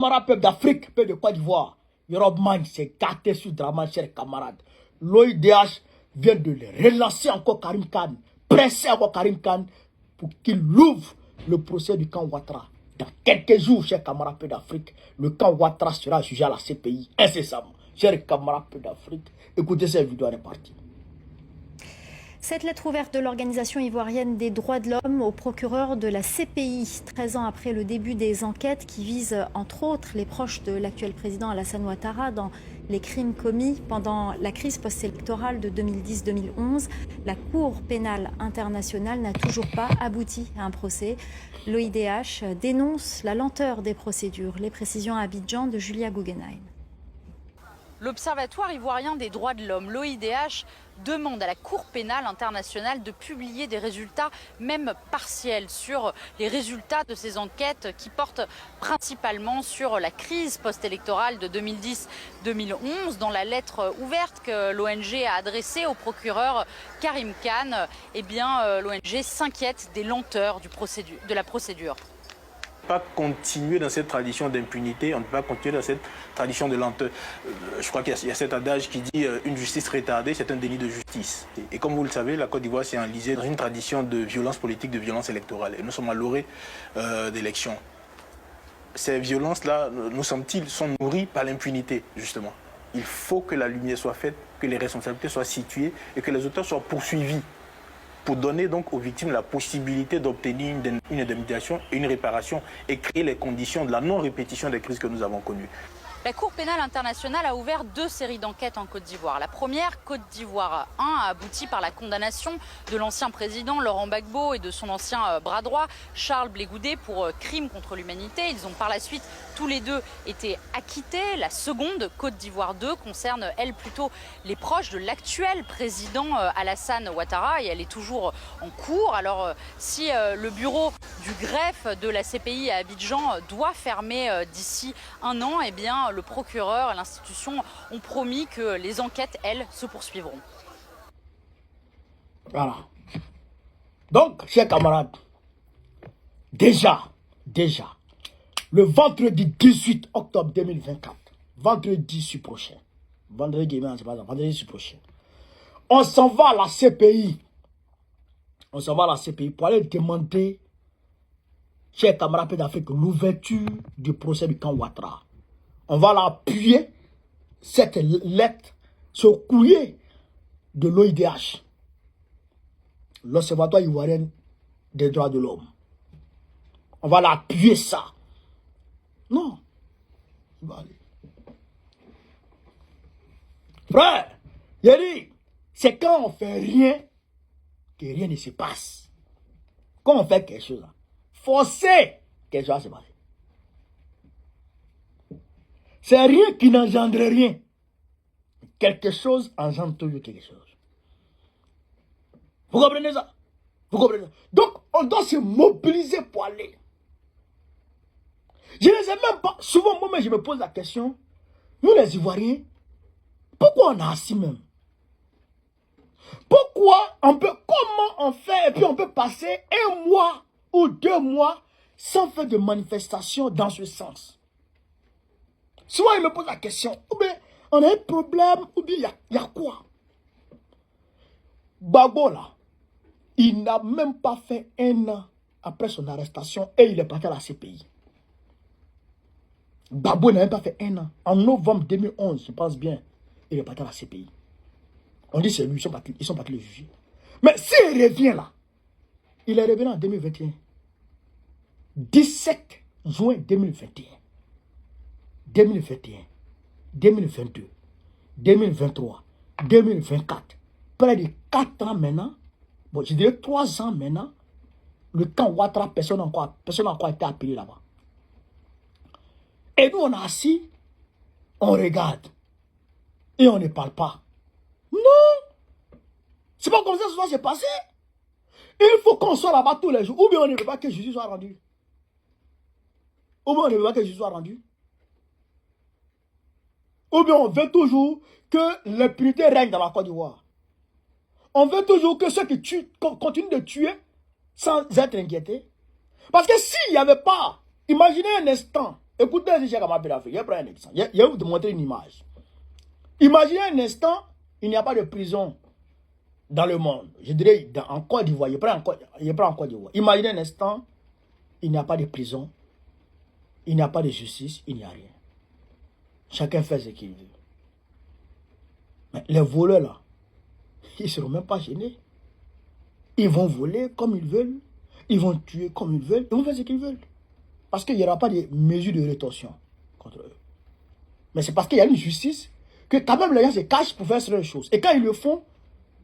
Camarades peuple d'Afrique, peuple de Côte d'Ivoire, Europe Man s'est gâté sur Draman, chers camarades. L'OIDH vient de relancer encore Karim Khan, presser encore Karim Khan pour qu'il ouvre le procès du camp Ouattara. Dans quelques jours, chers camarades peuple d'Afrique, le camp Ouattara sera jugé à la CPI incessamment. Chers camarades peuple d'Afrique, écoutez cette vidéo, elle est partie. Cette lettre ouverte de l'Organisation ivoirienne des droits de l'homme au procureur de la CPI, 13 ans après le début des enquêtes qui visent entre autres les proches de l'actuel président Alassane Ouattara dans les crimes commis pendant la crise post-électorale de 2010-2011. La Cour pénale internationale n'a toujours pas abouti à un procès. L'OIDH dénonce la lenteur des procédures. Les précisions à Abidjan de Julia Guggenheim. L'Observatoire ivoirien des droits de l'homme, l'OIDH, demande à la Cour pénale internationale de publier des résultats, même partiels, sur les résultats de ces enquêtes qui portent principalement sur la crise post-électorale de 2010-2011. Dans la lettre ouverte que l'ONG a adressée au procureur Karim Khan, l'ONG s'inquiète des lenteurs de la procédure. Pas continuer dans cette tradition d'impunité, on ne peut pas continuer dans cette tradition de lenteur. Je crois qu'il y a cet adage qui dit une justice retardée, c'est un déni de justice. Et comme vous le savez, la Côte d'Ivoire s'est enlisée dans une tradition de violence politique, de violence électorale. Et nous sommes à l'orée d'élections. Ces violences-là, nous semble-t-il, sont nourries par l'impunité, justement. Il faut que la lumière soit faite, que les responsabilités soient situées et que les auteurs soient poursuivis, pour donner donc aux victimes la possibilité d'obtenir une indemnisation et une réparation et créer les conditions de la non-répétition des crises que nous avons connues. La Cour pénale internationale a ouvert 2 séries d'enquêtes en Côte d'Ivoire. La première, Côte d'Ivoire 1, a abouti par la condamnation de l'ancien président Laurent Gbagbo et de son ancien bras droit Charles Blé Goudé pour crimes contre l'humanité. Ils ont par la suite tous les deux été acquittés. La seconde, Côte d'Ivoire 2, concerne elle plutôt les proches de l'actuel président Alassane Ouattara et elle est toujours en cours. Alors si le bureau du greffe de la CPI à Abidjan doit fermer d'ici un an, eh bien le procureur et l'institution ont promis que les enquêtes, elles, se poursuivront. Voilà. Donc, chers camarades, déjà, le vendredi 18 octobre 2024, vendredi prochain, on s'en va à la CPI. On s'en va à la CPI pour aller demander, chers camarades d'Afrique, l'ouverture du procès du camp Ouattara. On va l'appuyer, cette lettre, ce courrier de l'OIDH, l'Observatoire ivoirien des droits de l'homme. On va l'appuyer ça. Non. Il va aller. Frère, il dit, c'est quand on fait rien que rien ne se passe. Quand on fait quelque chose, forcer quelque chose à se passer. C'est rien qui n'engendre rien. Quelque chose engendre toujours quelque chose. Vous comprenez ça? Vous comprenez ça? Donc, on doit se mobiliser pour aller. Je ne sais même pas. Souvent, moi-même, je me pose la question. Nous, les Ivoiriens, pourquoi on a assis même? Pourquoi on peut, comment on fait, et puis on peut passer 1 mois ou 2 mois sans faire de manifestation dans ce sens? Souvent, il me pose la question, ou bien on a un problème, ou bien il y a quoi? Gbagbo, là, il n'a même pas fait 1 an après son arrestation et il est parti à la CPI. Gbagbo n'a même pas fait 1 an. En novembre 2011, je pense bien, il est parti à la CPI. On dit c'est lui, ils sont partis le juger. Mais s'il revient là, il est revenu en 2021. 17 juin 2021. 2021, 2022, 2023, 2024, près de 4 ans maintenant, bon, je dirais 3 ans maintenant, le camp Ouattara, personne n'a encore été appelé là-bas. Et nous, on est assis, on regarde, et on ne parle pas. Non! C'est pas comme ça que ça s'est passé. Il faut qu'on soit là-bas tous les jours, ou bien on ne veut pas que Jésus soit rendu. Ou bien on ne veut pas que Jésus soit rendu. Ou bien on veut toujours que l'impunité règne dans la Côte d'Ivoire. On veut toujours que ceux qui tuent continuent de tuer sans être inquiétés. Parce que s'il n'y avait pas, imaginez un instant, Écoutez, si Cheikh Ahmadou Bamba, je prends un exemple. Je vais vous montrer une image. Imaginez un instant, il n'y a pas de prison dans le monde. Je dirais en Côte d'Ivoire. Je prends en Côte d'Ivoire. Imaginez un instant, il n'y a pas de prison, il n'y a pas de justice, il n'y a rien. Chacun fait ce qu'il veut. Mais les voleurs là, ils ne seront même pas gênés. Ils vont voler comme ils veulent, ils vont tuer comme ils veulent, ils vont faire ce qu'ils veulent. Parce qu'il n'y aura pas de mesures de rétorsion contre eux. Mais c'est parce qu'il y a une justice que quand même les gens se cachent pour faire ces choses. Et quand ils le font,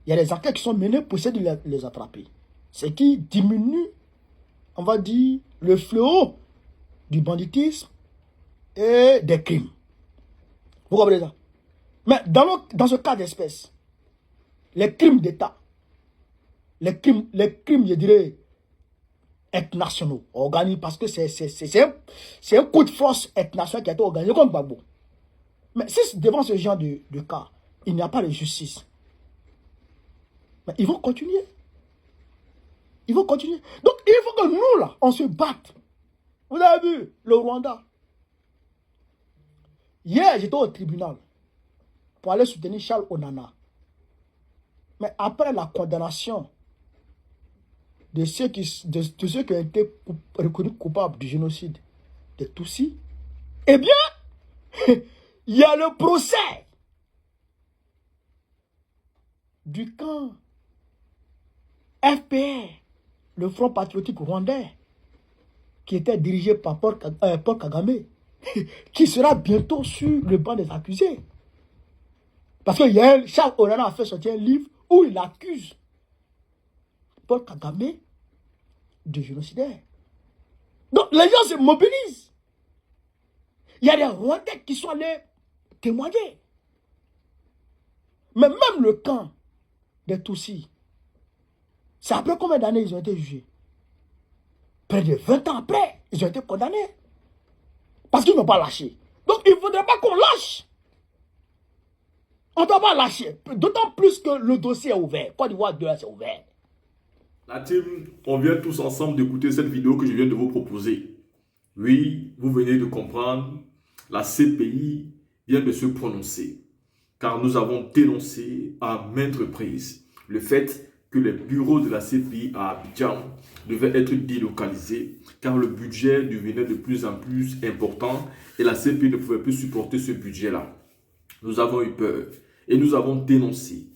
il y a des enquêtes qui sont menées pour essayer de les attraper. Ce qui diminue, on va dire, le fléau du banditisme et des crimes. Vous comprenez ça? Mais dans ce cas d'espèce, les crimes d'État, les crimes, je dirais, internationaux, organisés, parce que c'est un coup de force international qui a été organisé contre Gbagbo. Mais si devant ce genre de cas, il n'y a pas de justice, mais ils vont continuer. Ils vont continuer. Donc, il faut que nous, là, on se batte. Vous avez vu le Rwanda. Hier, j'étais au tribunal pour aller soutenir Charles Onana. Mais après la condamnation de ceux qui ont été reconnus coupables du génocide des Tutsis, eh bien, il y a le procès du camp FPR, le Front Patriotique Rwandais, qui était dirigé par Paul Kagame, qui sera bientôt sur le banc des accusés. Parce que Charles Onana a fait sortir un livre où il accuse Paul Kagame de génocidaire. Donc les gens se mobilisent. Il y a des Rwandais qui sont allés témoigner. Mais même le camp des Tutsis, c'est après combien d'années ils ont été jugés? Près de 20 ans après, ils ont été condamnés. Parce qu'ils n'ont pas lâché. Donc il ne faudrait pas qu'on lâche. On ne doit pas lâcher. D'autant plus que le dossier est ouvert. Côte d'Ivoire 2, c'est ouvert. La team, on vient tous ensemble d'écouter cette vidéo que je viens de vous proposer. Oui, vous venez de comprendre, la CPI vient de se prononcer. Car nous avons dénoncé à maintes reprises le fait que les bureaux de la CPI à Abidjan devaient être délocalisés car le budget devenait de plus en plus important et la CPI ne pouvait plus supporter ce budget-là. Nous avons eu peur et nous avons dénoncé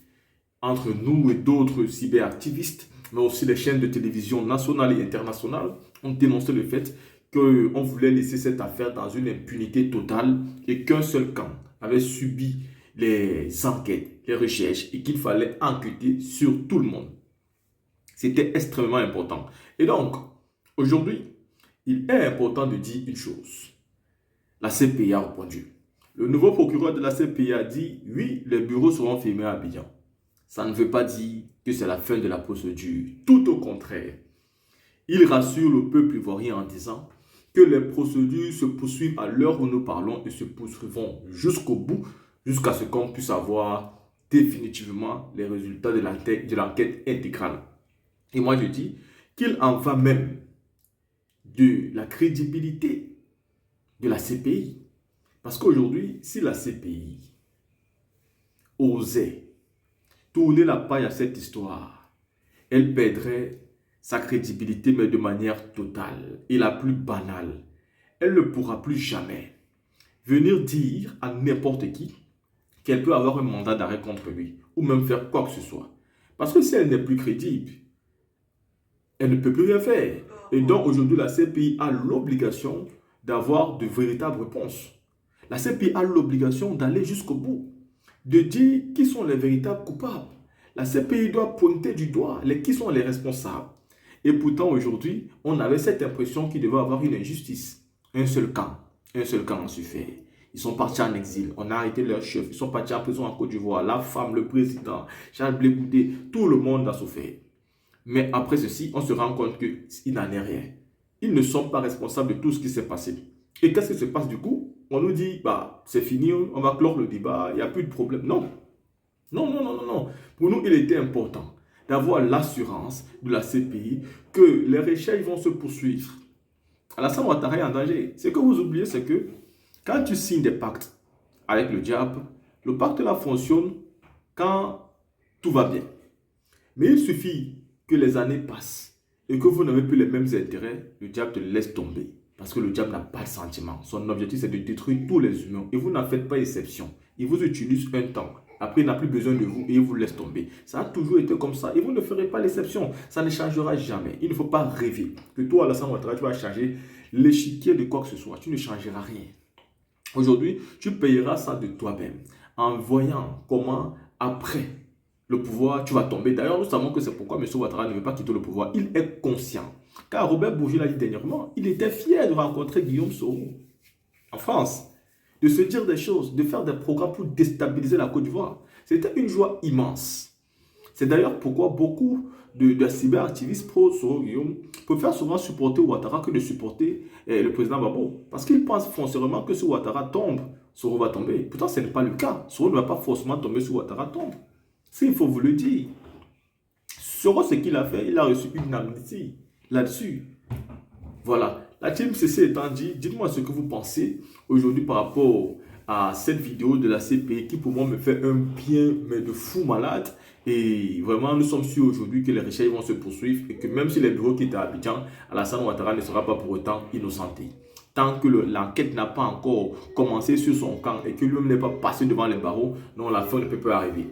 entre nous et d'autres cyberactivistes, mais aussi les chaînes de télévision nationales et internationales, ont dénoncé le fait qu'on voulait laisser cette affaire dans une impunité totale et qu'un seul camp avait subi les enquêtes, les recherches et qu'il fallait enquêter sur tout le monde. C'était extrêmement important. Et donc, aujourd'hui, il est important de dire une chose. La CPI a répondu. Le nouveau procureur de la CPI a dit, oui, les bureaux seront fermés à Abidjan. Ça ne veut pas dire que c'est la fin de la procédure. Tout au contraire. Il rassure le peuple ivoirien en disant que les procédures se poursuivent à l'heure où nous parlons et se poursuivront jusqu'au bout, jusqu'à ce qu'on puisse avoir définitivement les résultats de l'enquête intégrale. Et moi je dis qu'il en va même de la crédibilité de la CPI. Parce qu'aujourd'hui, si la CPI osait tourner la paille à cette histoire, elle perdrait sa crédibilité, mais de manière totale et la plus banale. Elle ne pourra plus jamais venir dire à n'importe qui qu'elle peut avoir un mandat d'arrêt contre lui, ou même faire quoi que ce soit. Parce que si elle n'est plus crédible, elle ne peut plus rien faire. Et donc aujourd'hui, la CPI a l'obligation d'avoir de véritables réponses. La CPI a l'obligation d'aller jusqu'au bout, de dire qui sont les véritables coupables. La CPI doit pointer du doigt qui sont les responsables. Et pourtant, aujourd'hui, on avait cette impression qu'il devait y avoir une injustice. Un seul camp en suffit. Ils sont partis en exil, on a arrêté leur chef, ils sont partis en prison en Côte d'Ivoire, la femme, le président, Charles Blé Goudé, tout le monde a souffert. Mais après ceci, on se rend compte qu'il n'en est rien. Ils ne sont pas responsables de tout ce qui s'est passé. Et qu'est-ce qui se passe du coup? On nous dit, bah, c'est fini, on va clore le débat, il n'y a plus de problème. Non. Non. Pour nous, il était important d'avoir l'assurance de la CPI que les recherches vont se poursuivre. Alassane Ouattara est en danger. Ce que vous oubliez, c'est que quand tu signes des pactes avec le diable, le pacte là fonctionne quand tout va bien. Mais il suffit que les années passent et que vous n'avez plus les mêmes intérêts, le diable te laisse tomber. Parce que le diable n'a pas de sentiment. Son objectif, c'est de détruire tous les humains. Et vous n'en faites pas exception. Il vous utilise un temps. Après, il n'a plus besoin de vous et il vous laisse tomber. Ça a toujours été comme ça. Et vous ne ferez pas l'exception. Ça ne changera jamais. Il ne faut pas rêver que toi, Alassane Ouattara, tu vas changer l'échiquier de quoi que ce soit. Tu ne changeras rien. Aujourd'hui, tu payeras ça de toi-même en voyant comment, après le pouvoir, tu vas tomber. D'ailleurs, nous savons que c'est pourquoi M. Ouattara ne veut pas quitter le pouvoir. Il est conscient. Car Robert Bourgi l'a dit dernièrement, il était fier de rencontrer Guillaume Soro en France, de se dire des choses, de faire des programmes pour déstabiliser la Côte d'Ivoire. C'était une joie immense. C'est d'ailleurs pourquoi beaucoup de cyberactivistes pro Soro Guillaume préfèrent souvent supporter Ouattara que de supporter le président Gbagbo. Parce qu'ils pensent foncièrement que si Ouattara tombe, Soro va tomber. Pourtant, ce n'est pas le cas. Soro ne va pas forcément tomber si Ouattara tombe. Il faut vous le dire. Soro, ce qu'il a fait, il a reçu une amnistie là-dessus. Voilà. La team CC étant dit, dites-moi ce que vous pensez aujourd'hui par rapport à cette vidéo de la CPI qui pour moi me fait un bien, mais de fou malade. Et vraiment, nous sommes sûrs aujourd'hui que les recherches vont se poursuivre et que même si les bureaux qui étaient à Abidjan, Alassane Ouattara ne sera pas pour autant innocenté. Tant que l'enquête n'a pas encore commencé sur son camp et que lui-même n'est pas passé devant les barreaux, non, la fin ne peut pas arriver.